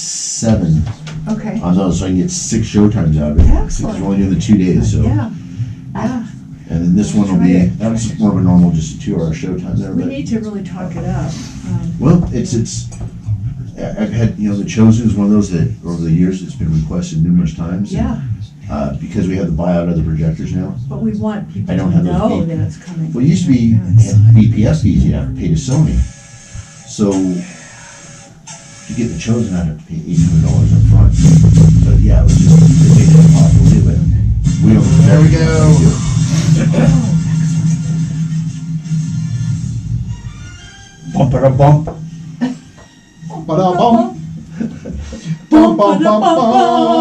7. Okay. So I can get 6 showtimes out of it. Excellent. Because we're only doing the 2 days, so. Yeah. And then this one will be, that's more of a normal, just a 2-hour showtime there. We But, need to really talk it up. well, I've had, The Chosen is one of those that over the years it's been requested numerous times. Yeah, Because we have the buyout of the projectors now. but we want people I don't to have those know eight. that it's coming. Well, it used to be BPS fees you have to pay to Sony. So to get the Chosen, I'd have to pay $800 up front. But yeah, it was just it made it impossible to do it. We don't. There we go. Bump. Ba-da-bum. Bum, bum, bum, bum.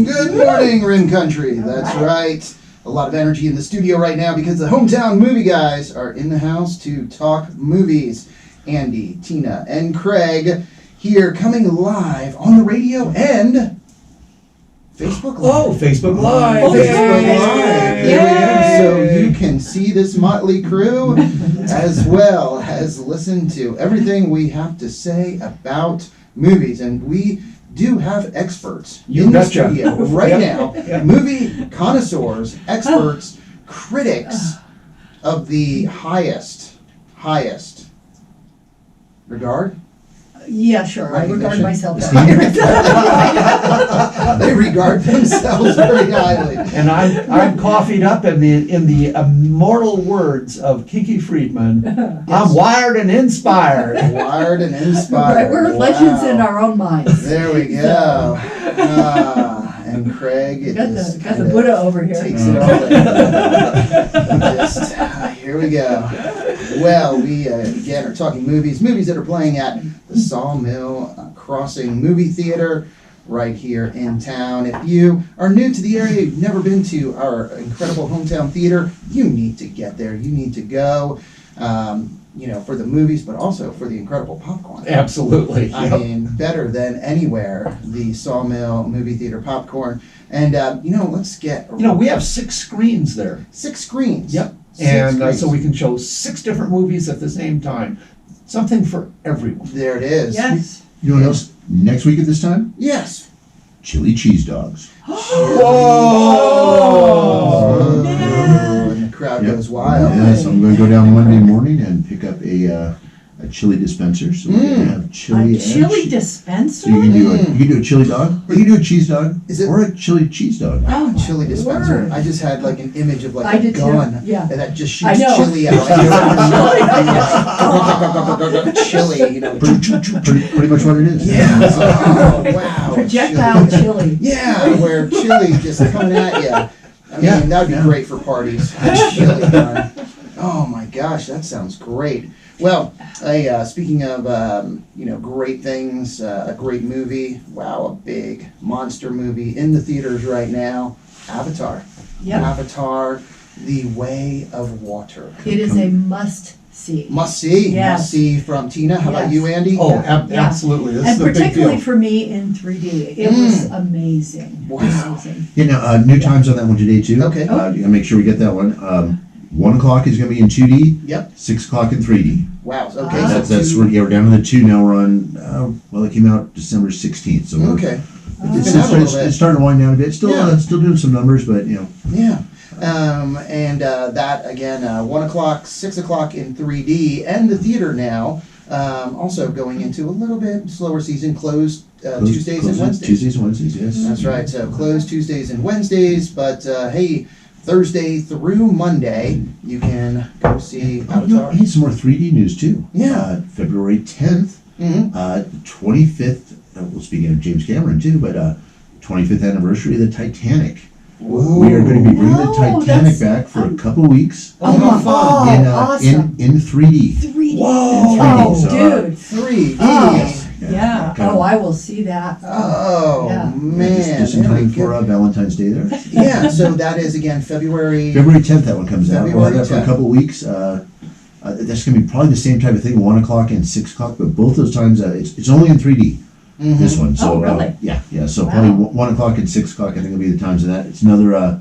Good morning, Rim Country. That's right. A lot of energy in the studio right now because the hometown movie guys are in the house to talk movies. Andy, Tina, and Craig here coming live on the radio and Facebook Live. Oh, Facebook Live. Facebook Yay. Live. There we go. So you can see this motley crew as well as listen to everything we have to say about movies. And we do have experts in the studio right now. Movie connoisseurs, experts, critics of the highest regard. Yeah, sure, I regard Recognition. myself that way. They regard themselves very highly. And I'm coffeeed up in the immortal words of Kiki Friedman. I'm wired and inspired. Wired and inspired. Right, we're legends in Wow. our own minds. There we go. And Craig Got just the Buddha over here. takes it all in. Just, here we go. Well, we again are talking movies that are playing at the Sawmill Crossing Movie Theater right here in town. If you are new to the area, you've never been to our incredible hometown theater, you need to get there. You need to go, for the movies, but also for the incredible popcorn. Absolutely. I mean, better than anywhere, the Sawmill Movie Theater popcorn. And, let's get... We have 6 screens there. 6 screens. Yep. Six And screens. so we can show 6 different movies at the same time. Something for everyone. There it is. Yes. You know what else? Next week at this time? Yes. Chili cheese dogs. Oh, man. and the crowd Yep. goes wild. Yes, I'm going to go down Monday morning and pick up a chili dispenser. So we're going to have chili. A chili and dispenser? So you can do a chili dog, or you can do a cheese dog, Is it- or a chili cheese dog. Oh, chili dispenser. Word. I just had like an image of like I a did too, gun yeah. that just I shoots know. chili out. Chili, Pretty much what it is. Yeah. Oh, wow. Projectile chili. Yeah, where chili just coming at you. I mean, Yeah, that would be yeah. great for parties. Chili gun. Oh my gosh, that sounds great. Well, speaking of great things, a great movie. Wow, a big monster movie in the theaters right now. Avatar. Yep. Avatar, The Way of Water. It is a must-see. Must see. Yes. Must see from Tina. How about Yes. you, Andy? Oh, Yeah. absolutely. This And is a big particularly deal. for me in 3D. It was amazing. Wow. Amazing. New times on that one today too. Okay. You gotta make sure we get that one. 1 o'clock is going to be in 2D. Yep. 6 o'clock in 3D. Wow. Okay. Ah. That's so we're down to the 2 now. We're on. It came out December 16th. So we're, okay. It's, been out a little bit. it's starting to wind down a bit. Still, Yeah. still doing some numbers, but Yeah. That again, 1 o'clock, 6 o'clock in 3D, and the theater now. Also going into a little bit slower season, closed Tuesdays and Wednesdays. Tuesdays and Wednesdays, yes. That's right. So closed Tuesdays and Wednesdays, but hey, Thursday through Monday you can go see Avatar. Hey, some more 3D news too. Yeah. February 10th, Mm-hmm. 25th. Well, speaking of James Cameron too, but 25th anniversary of the Titanic. We are going to be bringing the Oh, Titanic that's- back for a couple weeks. Oh, my God. in, Awesome. in 3D. 3D. Whoa. Oh, So, dude. 3D. Oh, yeah. kind of- Oh, I will see that. Oh Yeah. man. Just in There we time go. for Valentine's Day there. Yeah. So that is again February. February 10th, that one comes out. We'll have February that for a 10th. couple of weeks. That's going to be probably the same type of thing, 1 o'clock and 6 o'clock, but both those times, it's only in 3D, Mhm. this one. So, Oh, really? yeah. So Wow. probably 1 o'clock and 6 o'clock, I think will be the times of that. It's another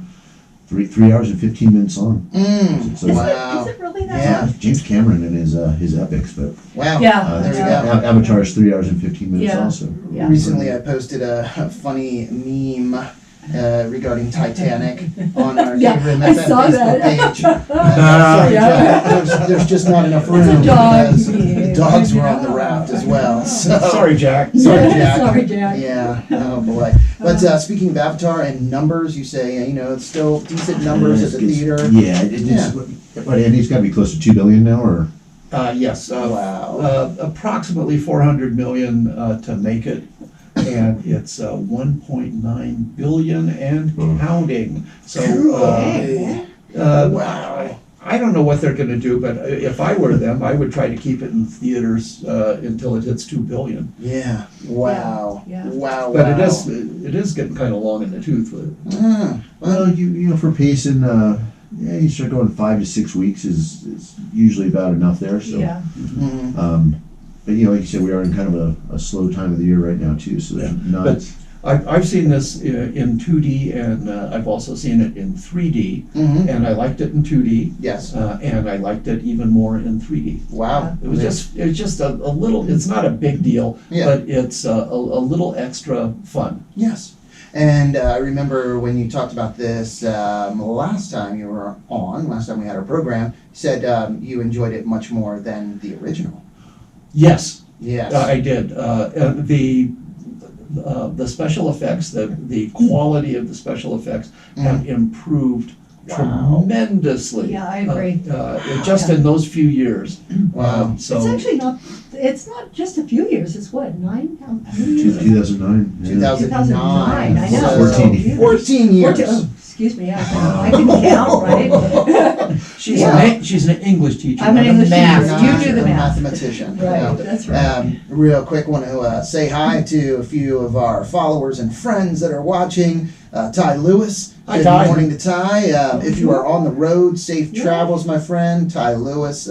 3 hours and 15 minutes long. So- Wow. Is it really that Yeah. long? James Cameron and his epics, but Wow. Yeah. There we yeah. go. Avatar is 3 hours and 15 minutes Yeah. also. Yeah. Recently, I posted a funny meme regarding Titanic on our Yeah, KRIM I FM saw Facebook that. page. Sorry, Yeah. Jack, there's just not enough room It's a dog because meme, the dogs you were on the know. raft as well. So. Sorry, Jack. Sorry, Jack. Sorry, Jack. Yeah. Oh boy. But speaking of Avatar and numbers, you say it's still decent numbers at the theater. Yeah, but Andy's got to be close to 2 billion now, or Yes. Wow. Approximately 400 million to make it, and it's 1.9 billion and counting. So Wow. I don't know what they're going to do, but if I were them, I would try to keep it in theaters until it hits 2 billion. Yeah. Wow. Yeah. Wow. But wow. it is getting kind of long in the tooth with it. Ah, well, well, you know, for pacing, you start going 5 to 6 weeks is usually about enough there. So, Yeah. mhm. but like you said, we are in kind of a slow time of the year right now too. So Yeah. not. But I've seen this in 2D, and I've also seen it in 3D, Mhm. and I liked it in 2D, Yes. and I liked it even more in 3D. Wow. It was just a little. It's not a big deal, Yeah. but it's a little extra fun. Yes. And I remember when you talked about this last time you were on, last time we had our program, you said you enjoyed it much more than the original. Yes, Yes. I did. The special effects, the quality of the special effects have improved Wow. tremendously. Yeah, I agree. Just in those few years. Wow. It's actually it's not just a few years, it's what, 9? How many years? 2009. yeah. 2009. I know. So 14. 14 years. Excuse me, I can count, right? She's Yeah. she's an English teacher. I'm an not a English math teacher. Not You do the a math. mathematician. Right, No. that's right. Real quick, want to say hi to a few of our followers and friends that are watching. Ty Lewis. Hi, Good Ty. morning to Ty. If you are on the road, safe travels, my friend. Ty Lewis,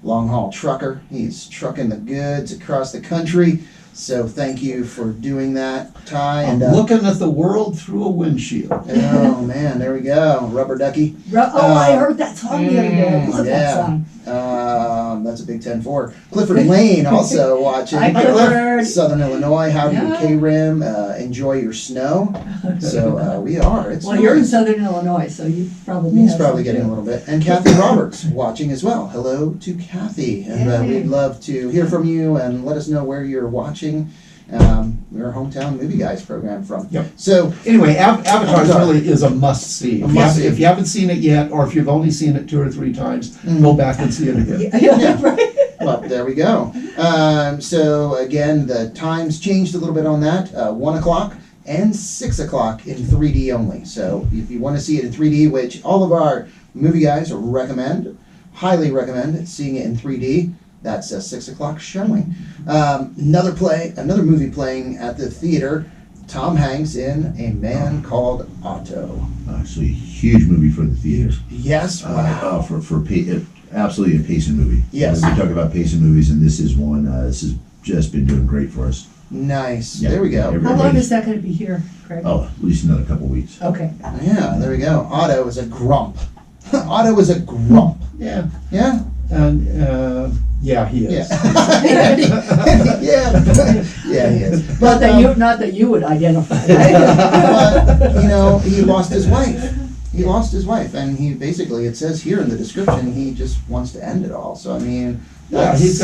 long haul trucker. He's trucking the goods across the country. So thank you for doing that, Ty. I'm And looking at the world through a windshield. oh man, there we go, Rubber Ducky. I heard that song the other day. I love yeah. that song. That's a big 10-4. Clifford Lane also watching. Hi, Clifford. Southern Illinois, howdy to Yeah. KRIM. Enjoy your snow. So we are. It's Well, you're in nice. Southern Illinois, so you probably He's have probably some getting a too. little bit. And Kathy Roberts watching as well. Hello to Kathy. And Yay. we'd love to hear from you and let us know where you're watching your hometown movie guys program from. Yep. So Anyway, Avatar Avatar. really is a must-see. A must-see. If you haven't seen it yet, or if you've only seen it 2 or 3 times, go back and see it again. Yeah, right. well, there we go. So again, the times changed a little bit on that. 1 o'clock and 6 o'clock in 3D only. So if you want to see it in 3D, which all of our movie guys highly recommend seeing it in 3D. That's a 6 o'clock showing. Another movie playing at the theater. Tom Hanks in A Man Called Otto. Actually, huge movie for the theaters. Yes, wow. Absolutely a pacing movie. Yes. We talk about pacing movies, and this is one. This has just been doing great for us. Nice. Yeah. There we go. How long is that going to be here, Craig? Oh, at least another couple weeks. Okay. Yeah, there we go. Otto is a grump. Otto is a grump. Yeah. Yeah? And yeah, he is. Yeah. Yeah, he is. Not that you would identify, right? But, he lost his wife. He lost his wife, and he basically, it says here in the description, he just wants to end it all. So, I mean, Yeah, he's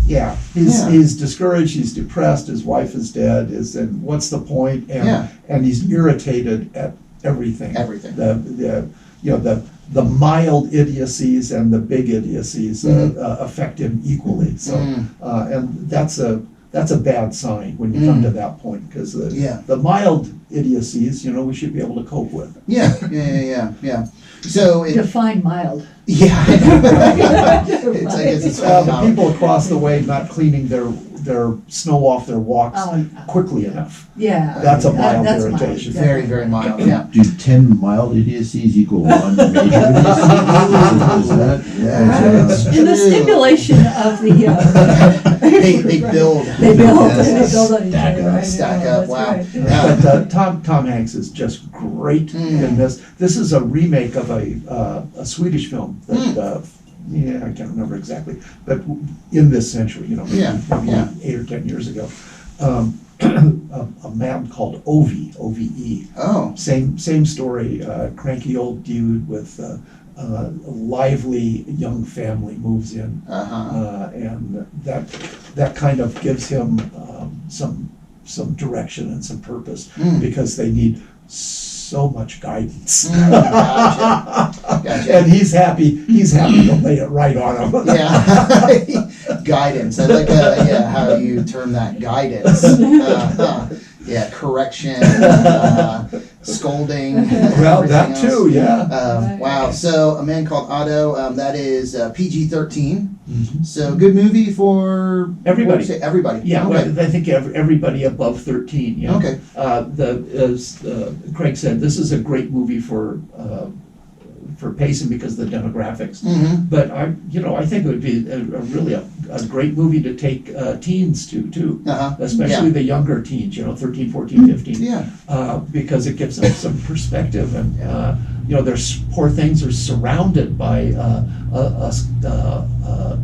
Yeah. he's discouraged, he's depressed, his wife is dead, and what's the point? And he's irritated at everything. Everything. The mild idiocies and the big idiocies affect him equally. So, and that's a bad sign when you come to that point, because the mild idiocies, we should be able to cope with. Yeah. So, Define mild. yeah. It's, I guess it's The people across the way not cleaning their their snow off their walks Oh, quickly enough. yeah. That's a mild That's irritation. Very, very mild, yeah. Do 10 mild idiocies equal 1 major idiocy? Is that? That's In the true. stipulation of the, They build. they build, Yes. they build on each Stack other. up. I know, Stack up, that's wow. right. Yeah. But Tom Hanks is just great Mm. in this. This is a remake of a Swedish film that, yeah, I can't remember exactly, but in this century, maybe, Yeah, yeah. 8 or 10 years ago. A man called Ovi, O-V-E. Oh, Same story, cranky old dude with a lively young family moves in. And that kind of gives him some direction and some purpose because they need so much guidance. Gotcha. And he's happy to lay it right on him. Yeah. Guidance. I like how you term that, guidance. Yeah, correction, scolding. Well, everything that else. too, yeah. Wow. So, A Man Called Otto. That is PG-13. Mhm. So, good movie for Everybody. what would you say? Everybody. Yeah, Okay. well, I think everybody above 13, yeah. Okay. As Craig said, this is a great movie for pacing because of the demographics. Mm-hmm. But I think it would be really a great movie to take teens to too, especially the younger teens, 13, 14, 15. Yeah. Because it gives them some perspective, and their poor things are surrounded by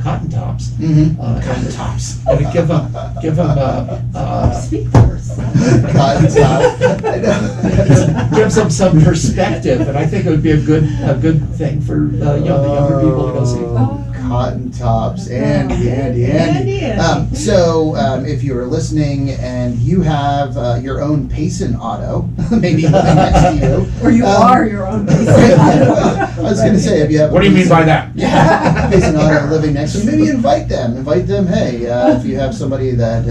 cotton tops. Mm-hmm. And Tops. it give them Speak for us. Cotton top. I know. gives them some perspective, and I think it would be a good thing for the younger people to go see. Cotton tops, Andy. So, if you are listening and you have your own Payson auto, maybe living next to you, Or you are your own person. I was going to say, if you have. What do you mean by that? Yeah, Payson auto living next to you, maybe invite them. Hey, if you have somebody that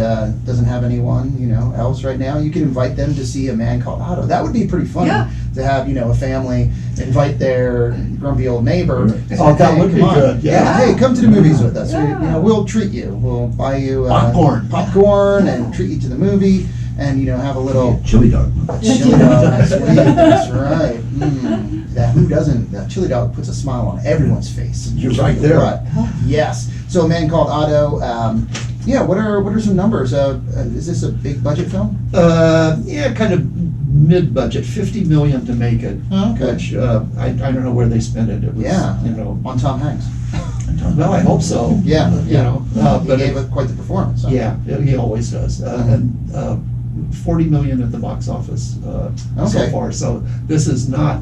doesn't have anyone, else right now, you can invite them to see A Man Called Otto. That would be pretty funny to have, a family invite their grumpy old neighbor. Oh, that Hey, would be come on. good, yeah. Hey, come to the movies with us. Yeah. We'll treat you. We'll buy you Popcorn. and treat you to the movie, and have a little Chili dog. chili dog. Sweet. That's right. Who doesn't? That chili dog puts a smile on everyone's face. You're right there. But, yes. So, A Man Called Otto. What are some numbers? Is this a big budget film? Kind of mid-budget, $50 million to make it. Oh, okay. Which I don't know where they spent it. It was, On Tom Hanks. Well, I hope so. Yeah. He He gave it quite the performance. Huh? Yeah, he always does. And $40 million at the box office so Okay. far. So this is not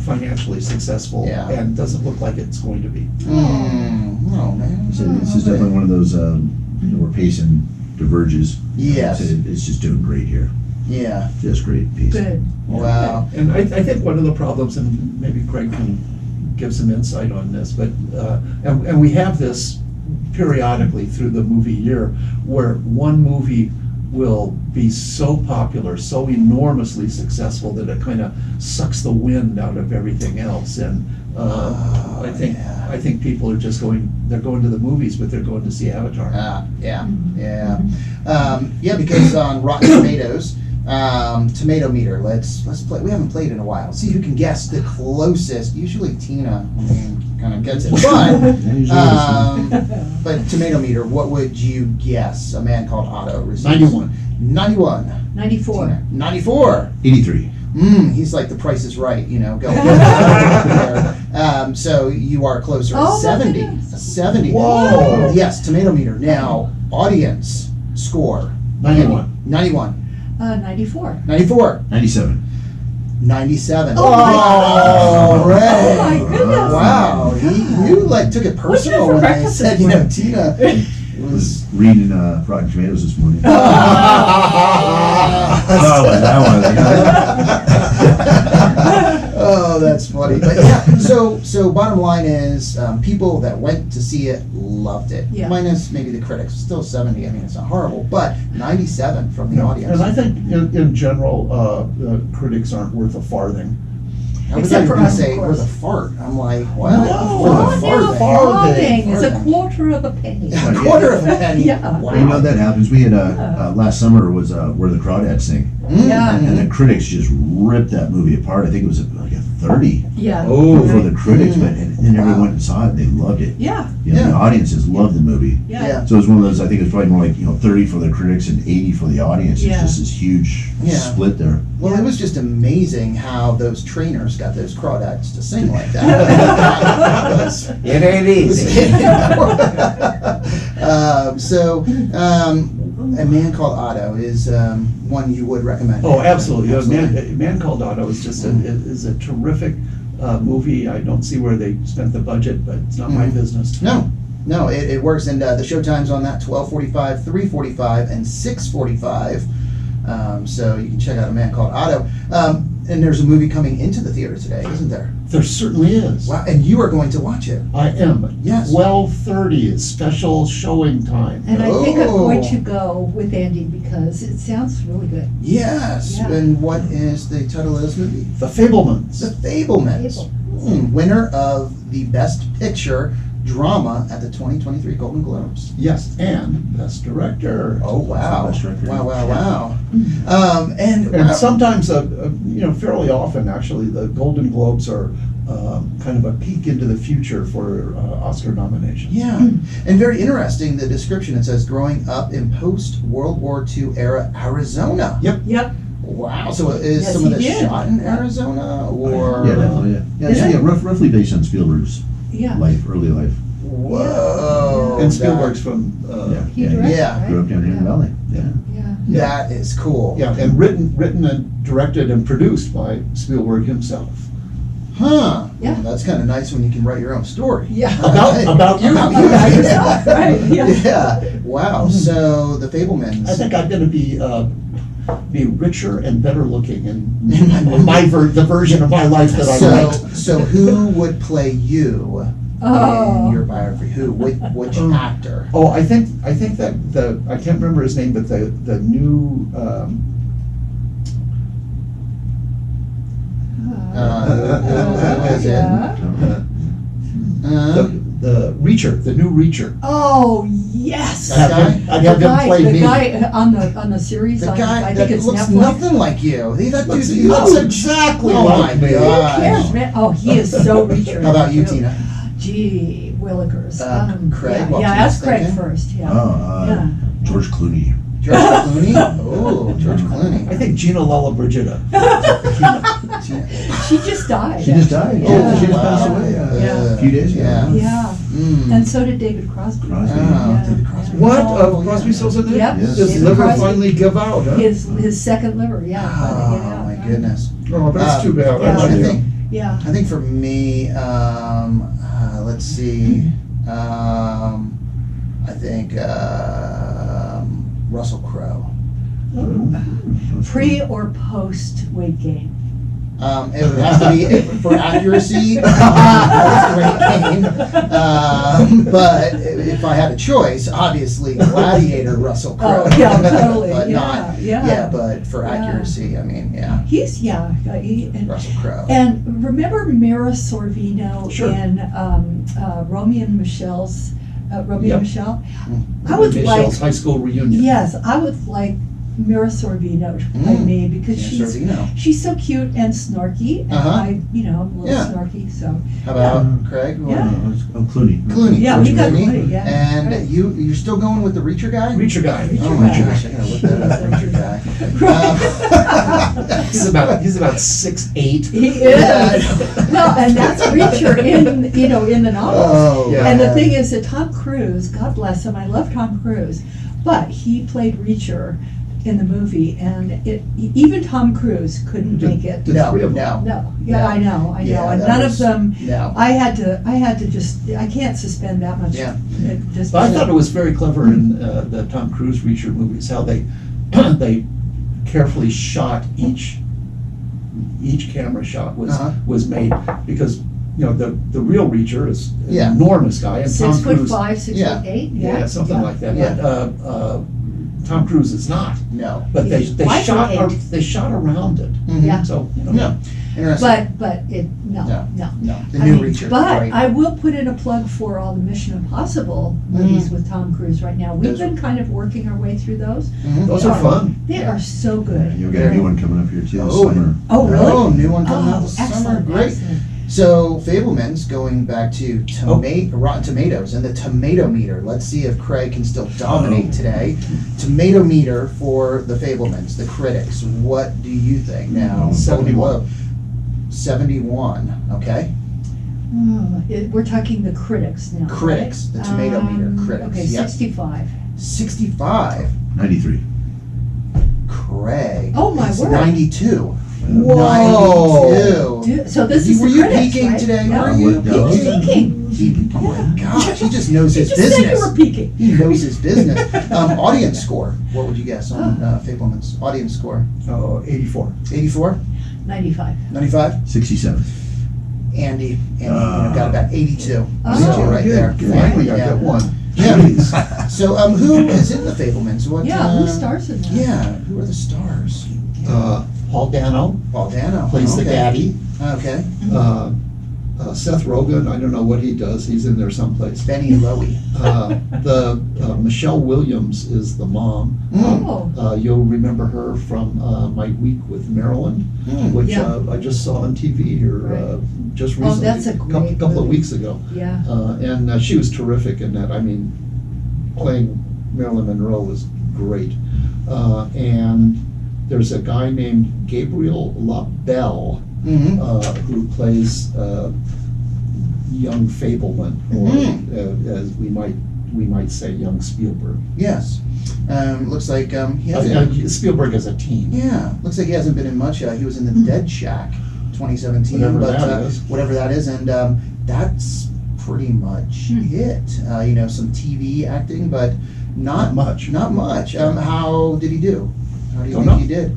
financially successful, and doesn't look like it's going to be. Oh man. So this is definitely one of those, where Payson diverges. Yes. So it's just doing great here. Yeah. Just great Payson. Good. Wow. And I think one of the problems, and maybe Craig can give some insight on this, but and we have this periodically through the movie year, where one movie will be so popular, so enormously successful that it kind of sucks the wind out of everything else. And I think people are just they're going to the movies, but they're going to see Avatar. Because on Rotten Tomatoes, tomato meter. Let's play. We haven't played in a while. See who can guess the closest. Usually Tina, kind of gets it, but tomato meter. What would you guess? A Man Called Otto receives 91. 91. 94. Tina. 94. 83. He's like The Price is Right. Go. So you are closer. Oh, 70. my goodness. 70. Whoa. Yes, tomato meter. Now, audience score. 91. 91. 94. 94. 97. 97. Oh my Wow, Ray. Oh my goodness. Wow, you took it personal for when they breakfast said, this Tina was. Reading Rotten Tomatoes this morning. Oh, Oh, that's funny. But yeah, so bottom line is, people that went to see it loved it. Yeah. Minus maybe the critics. Still 70. I mean, it's not horrible, but 97 from the audience. And I think in general, critics aren't worth a farthing. I was Except for going to us, of say, we're course. the fart. I'm like, what? No, We're Oh, the now farthing. farthing is a Farthing. quarter of a penny. A quarter of a penny. Yeah. Wow. You know, that happens. We had, last summer was, Where the Crawdads Sing. Yeah. And the critics just ripped that movie apart. I think it was like a 30 Yeah. Oh, for the critics, but and everyone Wow. went and saw it and they loved it. Yeah, You know, Yeah. the audiences loved the movie. yeah. So it was one of those, I think it was probably more like, 30 for the critics and 80 for the audience. Yeah. It's just this huge Yeah. split there. Well, it was just amazing how those trainers got those crawdads to sing like that. That was- It ain't easy. A Man Called Otto is one you would recommend. Oh, absolutely. Absolutely. Man Called Otto is just is a terrific movie. I don't see where they spent the budget, but it's not my Mhm. business. No, it works, and the showtimes on that 12:45, 3:45, and 6:45. So you can check out A Man Called Otto. And there's a movie coming into the theater today, isn't there? There certainly is. Wow, and you are going to watch it. I am. Yes. 12:30 is special showing time. And I think I'm going Oh. to go with Andy because it sounds really good. Yes. Yeah. And what is the title of this movie? The Fablemans. The Fablemans. Winner of the Best Picture Drama at the 2023 Golden Globes. Yes, and Best Director. Oh, wow. Best Director. Wow. And sometimes, fairly often, actually, the Golden Globes are kind of a peek into the future for Oscar nominations. Yeah, and very interesting, the description, it says, growing up in post-World War II era Arizona. Yep. Wow, so is Yes, some of he this did. shot in Arizona, or? Yeah, definitely, yeah. Yeah, Is so, it? yeah, roughly based on Spielberg's Yeah. early life. Whoa. And Spielberg's from, He Yeah, directed, yeah. right? Grew up down here in the valley. Yeah. Yeah. That is cool. yeah, and written and directed and produced by Spielberg himself. Huh. Yeah. Well, that's kind of nice when you can write your own story. Yeah. About you. About About yourself, right, yeah. Yeah. Wow. So the Fablemans. I think I'm going to be richer and better looking in In my the version of my life that I So, like. so who would play you Oh. in your biography? Who? Which actor? Oh, I think that I can't remember his name, but the new Who is it? Yeah. the Reacher, the new Reacher. Oh, yes. That guy? I'd have him play The me. guy on the series, The on, guy I that think it's looks Netflix. nothing like you. That dude, He looks exactly Oh like my me. Who God. cares, man? Oh, he is so Reacher. How about you, too. Tina? Gee, Willikers. Craig, Yeah, what yeah, Tina's ask Craig thinking? first, yeah. Oh, Yeah. George Clooney. George Clooney? Oh, George I Clooney. think Gina Lollobrigida. Tina. She just died. She just died. Yeah. Oh, she just Wow. passed away Yeah. a few days ago. Yeah. Yeah, Mm. and so did David Crosby. Crosby. Oh, Yeah. David Crosby. What? Oh, Crosby, yeah. Stills in there? Yep. Yes. His David liver Crosby. finally give out, huh? His second liver, yeah. Oh, my goodness. Oh, that's too bad. Yeah. I Yeah. think for me, let's see, I think Russell Crowe. Pre or post weight gain? It would have to be for accuracy. That's great game. But if I had a choice, obviously Gladiator Russell Crowe. Oh, yeah, totally. But Yeah, not, yeah. But for Yeah. accuracy, I mean, yeah, He's, Russell Crowe. and remember Mira Sorvino Sure. in Romeo and Michelle's, Romeo Yep. and Michelle? I would like, Michelle's high school reunion. yes, I would like Mira Sorvino to play me because Yeah, Sorvino. she's so cute and snarky, and Uh-huh. I'm a little Yeah. snarky, so. How about Craig? Yeah. Oh, Clooney. Clooney. Yeah, George we got Clooney. Clooney, yeah. And Right. you're still going with the Reacher guy? Reacher guy. Oh my Reacher guy. gosh, I gotta look that up, Reacher guy. He's about 6'8". He is. Well, and that's Reacher in the novel. Oh, Yeah. And the thing is that Tom Cruise, God bless him, I love Tom Cruise, but he played Reacher in the movie, and even Tom Cruise couldn't make it. The No, three of them. no. No, yeah, I know, Yeah, and that none was- of them. No. I had to just. I can't suspend that much. Yeah. Just. But I thought it was very clever in the Tom Cruise Reacher movies how they they carefully shot each camera shot Uh-huh. was made because the real Reacher is an Yeah. enormous guy and Tom 6'5", Cruise 6'8". yeah something like that. Yeah. But Tom Cruise is not. No. But they He's 5'8". shot around it. Mhm. Yeah. So Yeah. Interesting. But it, no. No, the I new mean, Reacher, But right. I will put in a plug for all the Mission Impossible movies with Tom Cruise right now. We've Those been kind of working our way through those. Mhm. Those are fun. They are so Yeah, good. you'll get a new one coming up here too this Oh, summer. Oh, really? Oh, new one coming out this summer. Excellent, Great. excellent. So, Fableman's going back to Rotten Tomatoes and the tomato meter. Let's see if Craig can still dominate today. Tomato meter for the Fablemans, the critics. What do you think now? 71. 71, okay. We're talking the critics now. Critics, right? the tomato meter, critics, Okay, yep. 65. 65. 93. Craig. Oh, my It's word. 92. Whoa. 92. So this is Were the you critics, peeking right? today? No. Were you No. Peeking. Oh my gosh, he just knows You his just said you business. were peeking. He knows his business. Audience score. What would you guess on Fableman's audience score? Oh, 84. 84? 95. 95? 67. Andy got about 82. Oh. So right there. Finally, I Yeah. got one. Yeah. Jeez. So who is in the Fablemans? What? Yeah, who stars in that? Yeah, who are the stars? Paul Dano Paul Dano plays the okay. daddy. Okay. Seth Rogen, I don't know what he does. He's in there someplace. Benny Lowy. Michelle Williams is the mom. Oh, You'll remember her from My Week with Maryland, Mm. which Yeah. I just saw on TV here Right. just Oh, recently. that's a great couple of movie. weeks ago. yeah. And she was terrific in that. I mean, playing Marilyn Monroe was great. And there's a guy named Gabriel LaBelle Mm-hmm. who plays young Fableman, or as we might say, young Spielberg. Yes. Looks like he hasn't. Spielberg as a teen. Yeah, looks like he hasn't been in much. He was in the Dead Shack, 2017. Whatever but, that is. Whatever that is, and that's pretty much it. Some TV acting, but not much. Not much. How did he do? How do you Don't think know. he did?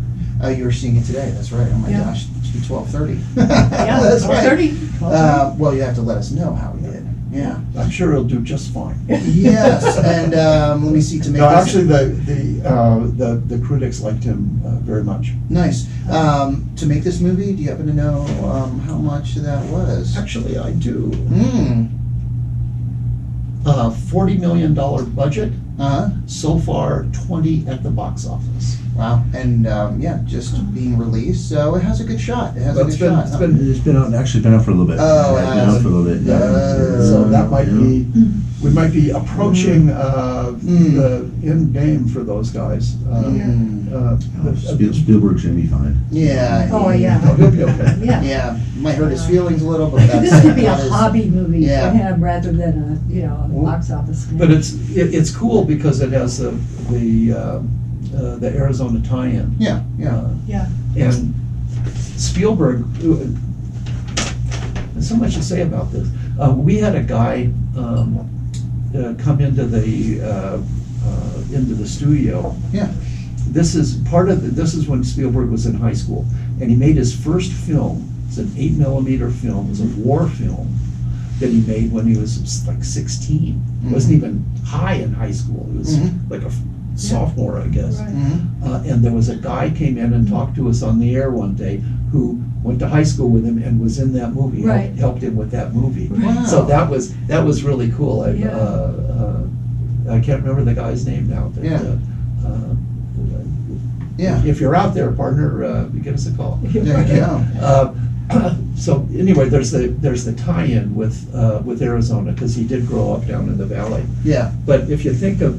You were seeing it today. That's right. Oh my Yeah. gosh, it's 12:30. Yeah, That's right. 30. Well, you have to let us know how he did. Yeah. I'm sure he'll do just fine. Yes, and let me see to make No, this actually, the critics liked him very much. nice. To make this movie, do you happen to know how much that was? Actually, I do. $40 million budget. So far, 20 at the box office. Wow. And just being released, so it has a good shot. It has a But good it's been- shot. it's huh? been- It's been out, actually been out for a little bit. Oh, it It's been has. out for a little bit. So that might be, we might be approaching Mm. the end game for those guys. Spielberg's gonna be fine. Yeah. Oh, yeah. Oh, he'll be okay. Yeah. Yeah. Might hurt his feelings a little, but that's This could be a that is- hobby movie Yeah. for him rather than a box office. But it's cool because it has the Arizona tie-in. Yeah. Yeah. Yeah. And Spielberg, there's so much to say about this. We had a guy come into the studio. Yeah. This is when Spielberg was in high school, and he made his first film. It's an 8mm film. It was a war film that he made when he was like 16. It wasn't even high in high school. It was like a sophomore, I guess. Right. And there was a guy came in and talked to us on the air one day who went to high school with him and was in that movie. Right. Helped him with that movie. Wow. So that was really cool. I can't remember the guy's name now. But, Yeah. Yeah. If you're out there, partner, give us a call. There you go. So anyway, there's the tie-in with Arizona because he did grow up down in the valley. Yeah. But if you think of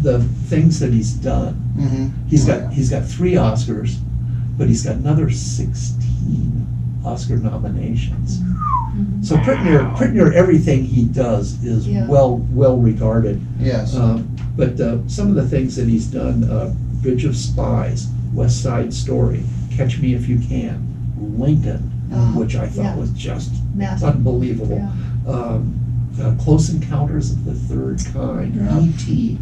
the things that he's done, Mm-hmm. he's got 3 Oscars, but he's got another 16 Oscar nominations. So pretty near everything he does is Yeah. well regarded. Yes. But some of the things that he's done, Bridge of Spies, West Side Story, Catch Me If You Can, Lincoln, which I thought Yeah. was just Massive. unbelievable. Yeah. Close Encounters of the Third Kind, Yeah. E.T.,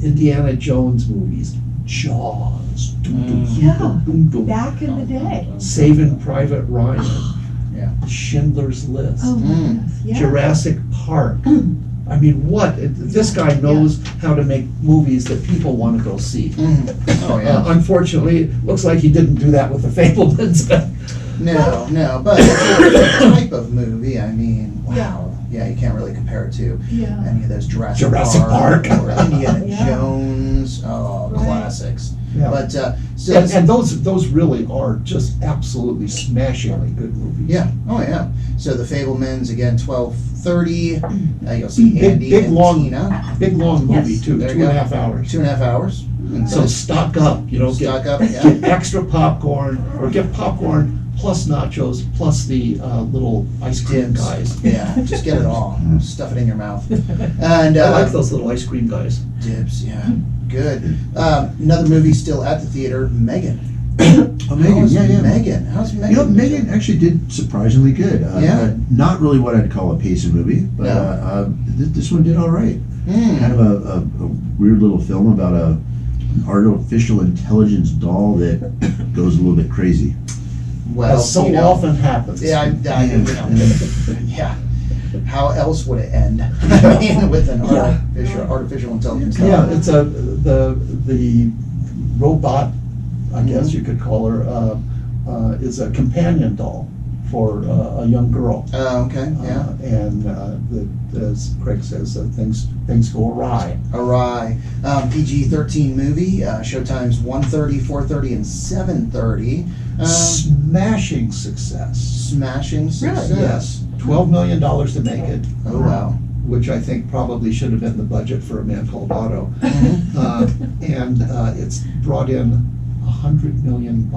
Indiana Jones movies, Jaws, Yeah. Back in the day. Saving Private Ryan, Yeah. Schindler's List, Oh my goodness. Yeah. Jurassic Park, I mean, this guy knows how to make movies that people want to go see. Oh, yeah. Unfortunately, it looks like he didn't do that with the Fablemans. No, but it's a type of movie, I mean, wow. Yeah, you can't really compare it to Yeah. any of those Jurassic Park. or Indiana Yeah. Jones, Right. classics. Yeah. But, so And those really are just absolutely smashingly good movies. yeah, oh yeah. So the Fablemans, again, 12:30, you'll see Big- Andy big, and long- Tina, Big long movie Yes. too, There you 2.5 go. hours. 2.5 hours. So stock up, Stock up, get yeah. extra popcorn, or get popcorn plus nachos, plus the little ice cream Dibs. guys. Yeah, just get it all. Stuff it in your mouth. And I like those little ice cream guys. dibs, yeah. Good. Another movie still at the theater, Megan. Oh, Megan, How's yeah. Megan? How's Megan? You know, Megan actually did surprisingly good. Yeah. Not really what I'd call a pacing movie, but No. this one did all right. Kind of a weird little film about an artificial intelligence doll that goes a little bit crazy. Well, As so you know, often happens. Yeah, yeah. How else would it end? I mean, with an artificial intelligence. Yeah, it's the robot, I guess you could call her, is a companion doll for a young girl. Okay, yeah. And as Craig says, things go awry. Awry. PG-13 movie. Showtimes 1:30, 4:30, and 7:30. Smashing success. Smashing success. Yes, $12 million to make it. Oh, wow. Which I think probably should have been the budget for A Man Called Otto. And it's brought in $100 million.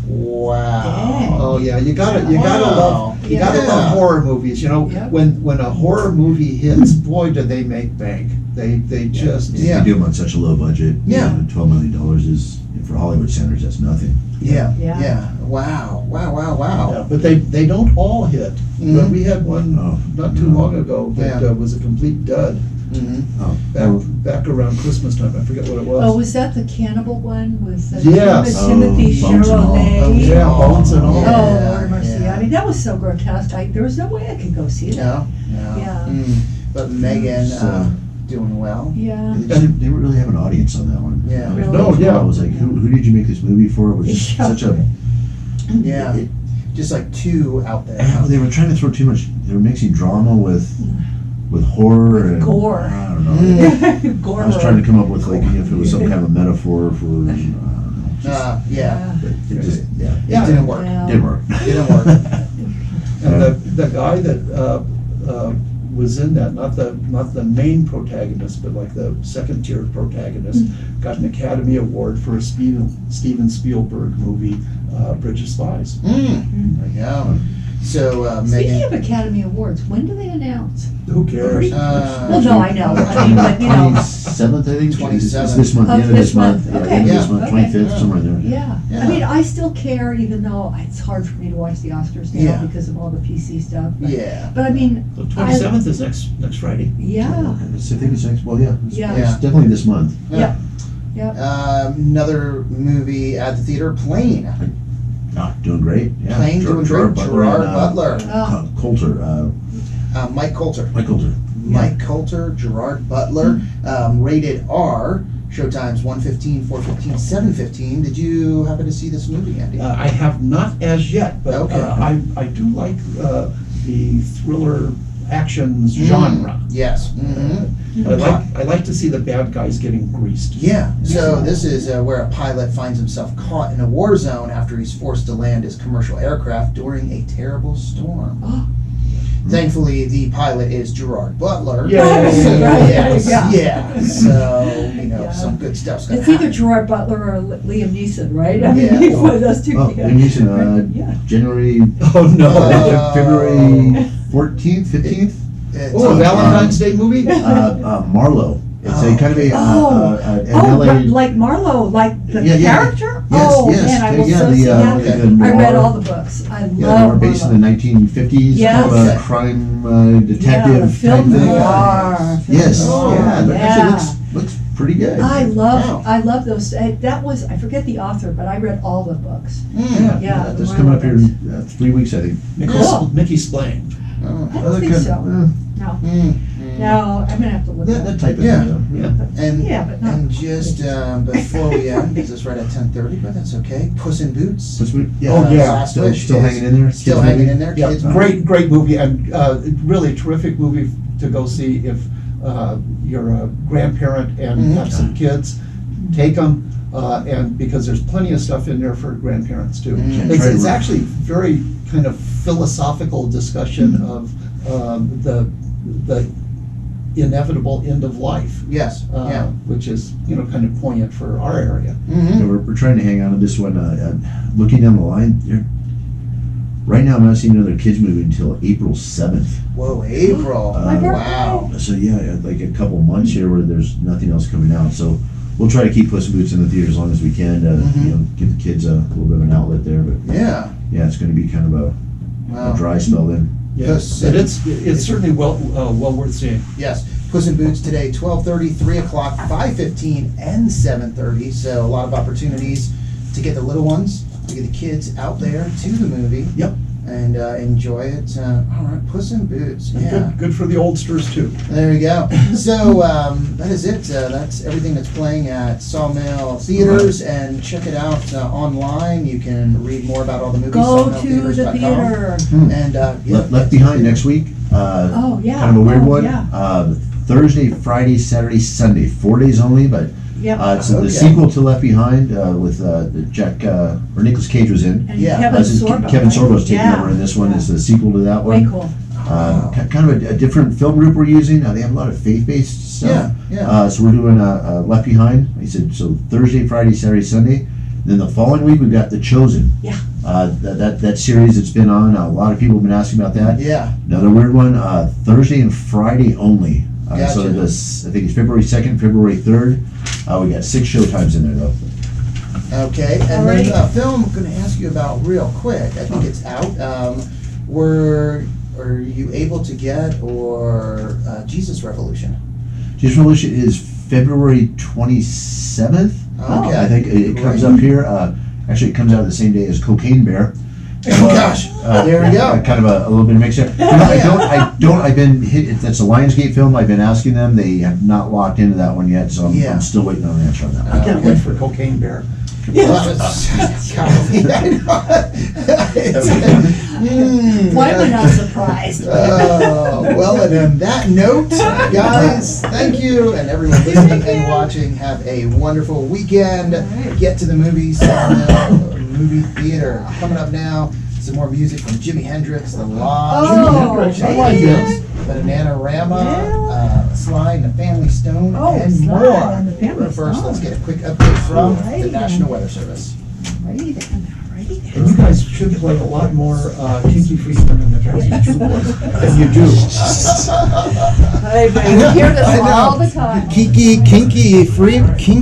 Wow. Oh yeah, you gotta Wow. love Yeah. horror movies. You know, Yep. when a horror movie hits, boy, do they make bank. They just Yeah. They do them on such a low budget. Yeah. You know, $12 million is, for Hollywood standards, that's nothing. Yeah. Yeah. Yeah. Wow. Wow. Yeah, but they don't all hit. Mhm. But we had one Oh, not too no. long ago that Yeah. was a complete dud. Mm-hmm. Oh, Back around Christmas time, I forget what it was. Oh, was that the cannibal one with Yes. Timothy Bones and all. Chalamet? Yeah, Bones and all. Oh, Yeah, Lord mercy. yeah. I mean, that was so grotesque. There was no way I could go see that. No. Yeah. But Megan, So- doing well. Yeah. they didn't really have an audience on that one. Yeah. I Really? No, yeah. I was like, who did you make this movie for? It was just Yeah. such a... Yeah. it- Just like two out there. they were trying to throw too much... They were mixing drama with horror With and... gore. I don't know. Gore. I was trying to come up with, like, if it was some kind of metaphor for... I don't know. Yeah. But it just, yeah. It didn't work. Yeah. Didn't work. Didn't work. And the guy that was in that, not the main protagonist, but like the second tier protagonist, got an Academy Award for a Steven Spielberg movie, Bridge of Spies. There you go. So Speaking Megan. of Academy Awards, when do they announce? Who cares? Well, no, I know. I mean, but you know. 27th, I think. 27th. It's this month, the Of end of this this month. month, Yeah, okay. end of this Yeah. month, Okay. 25th, somewhere in there. Yeah. Yeah. I mean, I still care, even though it's hard for me to watch the Oscars now Yeah. because of all the PC stuff. But, Yeah. but I mean, The 27th is next Friday. yeah. I think it's next, well, yeah. Yeah. It's definitely this month. Yeah. Yeah. Another movie at the theater, Plane. Doing great. Yeah. Plane doing great. Gerard and, Butler. Oh. Coulter, Mike Coulter. Mike Coulter. Mike Coulter, Gerard Butler, rated R. Showtimes 1:15, 4:15, 7:15. Did you happen to see this movie, Andy? I have not as yet, but Okay. I do like the thriller actions genre. Yes. Mm-hmm. I like to see the bad guys getting greased. Yeah. So this is where a pilot finds himself caught in a war zone after he's forced to land his commercial aircraft during a terrible storm. Oh. Thankfully, the pilot is Gerard Butler. Yay. Yes. Yeah. Yeah. So Yeah. some good stuff's gonna It's either happen. Gerard Butler or Liam Neeson, right? I mean, Yeah. he's one of those two. Oh, Liam Neeson, Yeah. January, Oh no! February 14th, 15th? It's Oh, a on- Valentine's Day movie? Marlowe. It's a kind of a, Oh. an Oh, LA. but like Marlowe, like the Yeah, yeah. character? Yes, Oh, yes. man, I will Yeah, so the, see that. like the I read noir- all the books. I Yeah, they were love based in the Marlowe. 1950s, Yes. kind of Okay. a crime Yeah, detective type film thing. noir. Film Yes, noir. yeah, that Yeah. actually looks pretty good. I Wow. love those. That was, I forget the author, but I read all the books. Mm. Yeah, the That's coming up here Marlowe in 3 weeks, I think. Mickey, Cool. Mickey Spillane. Oh. I don't think so. No. Mm. No, I'm gonna have to look That, at that it. type of Yeah. thing, yeah. And, Yeah, but not- and just before we end, because it's right at 10:30, but that's okay. Puss in Boots. Oh, yeah. Last Still, Wish still is hanging in there? Still Kids hanging movie? in there. Yeah, Kids great movie, and really terrific movie to go see if you're a grandparent and Mhm. have some kids. Take them, and because there's plenty of stuff in there for grandparents too. Mhm. It's actually very kind of philosophical discussion of the inevitable end of life, Yes. Yeah. which is kind of poignant for our area. Yeah, Mm-hmm. we're trying to hang on to this one. Looking down the line, right now I'm not seeing another kids movie until April 7th. Whoa, April. My Wow. So yeah, like a couple months here where there's nothing else coming out. So we'll try to keep Puss in Boots in the theater as long as we can to Mhm. give the kids a little bit of an outlet there. But Yeah. yeah, it's going to be kind of a Wow. dry spell then. Yes. But it's certainly well worth seeing. Yes. Puss in Boots today, 12:30, 3 o'clock, 5:15, and 7:30. So a lot of opportunities to get the little ones, to get the kids out there to the movie. Yep. And enjoy it. All right, Puss in Boots. And Yeah. good for the oldsters too. There you go. So that is it. That's everything that's playing at Sawmill Theatres, and check it out online. You can read more about all the movies. Go to the sawmilltheatres.com. theater. And yeah, Left Behind next week. Oh, yeah. Kind of a weird Oh, one. yeah. Thursday, Friday, Saturday, Sunday, 4 days only. But Yep. it's the Okay. sequel to Left Behind with Jack or Nicolas Cage was in. And yeah. Kevin This is Sorbo. Kevin right? Sorbo's taking Yeah. over, and this one Yeah. is the sequel to that Way one. cool. Kind of a different film group we're using. They have a lot of faith-based stuff. Yeah. So we're doing Left Behind. Like I said, so Thursday, Friday, Saturday, Sunday. Then the following week we've got The Chosen. Yeah. That series that's been on. A lot of people have been asking about that. Yeah. Another weird one. Thursday and Friday only. So Gotcha. this, I think it's February 2nd, February 3rd. We got 6 showtimes in there though. Okay. And Alrighty. then a film I'm going to ask you about real quick. I think it's out. Are you able to get Jesus Revolution? Jesus Revolution is February 27th. Okay. I think it comes Great. up here. Actually, it comes out the same day as Cocaine Bear. Oh, gosh. There we go. Kind of a little bit of mixture. I've been hit. That's a Lionsgate film. I've been asking them. They have not locked into that one yet, so Yeah. I'm still waiting on an answer on that one. I can't wait for Cocaine Bear. Well, Why am I not surprised? Well, and on that note, guys, thank you, and everyone listening and watching, have a wonderful weekend. Alright. Get to the movies, Sawmill Movie Theater. Coming up now, some more music from Jimi Hendrix, The Lodge, Oh, Hendrix, I like man. this. Bananarama, Sly and the Family Stone, Oh, and Sly more. and the Family But first, Stone. let's get a quick update from the Alrighty National then. Weather Service. Righty then, righty then. And you guys should play a lot more Kinky Friedman in the Jersey True Boys than you do. I hear this all the time. Kinky, free,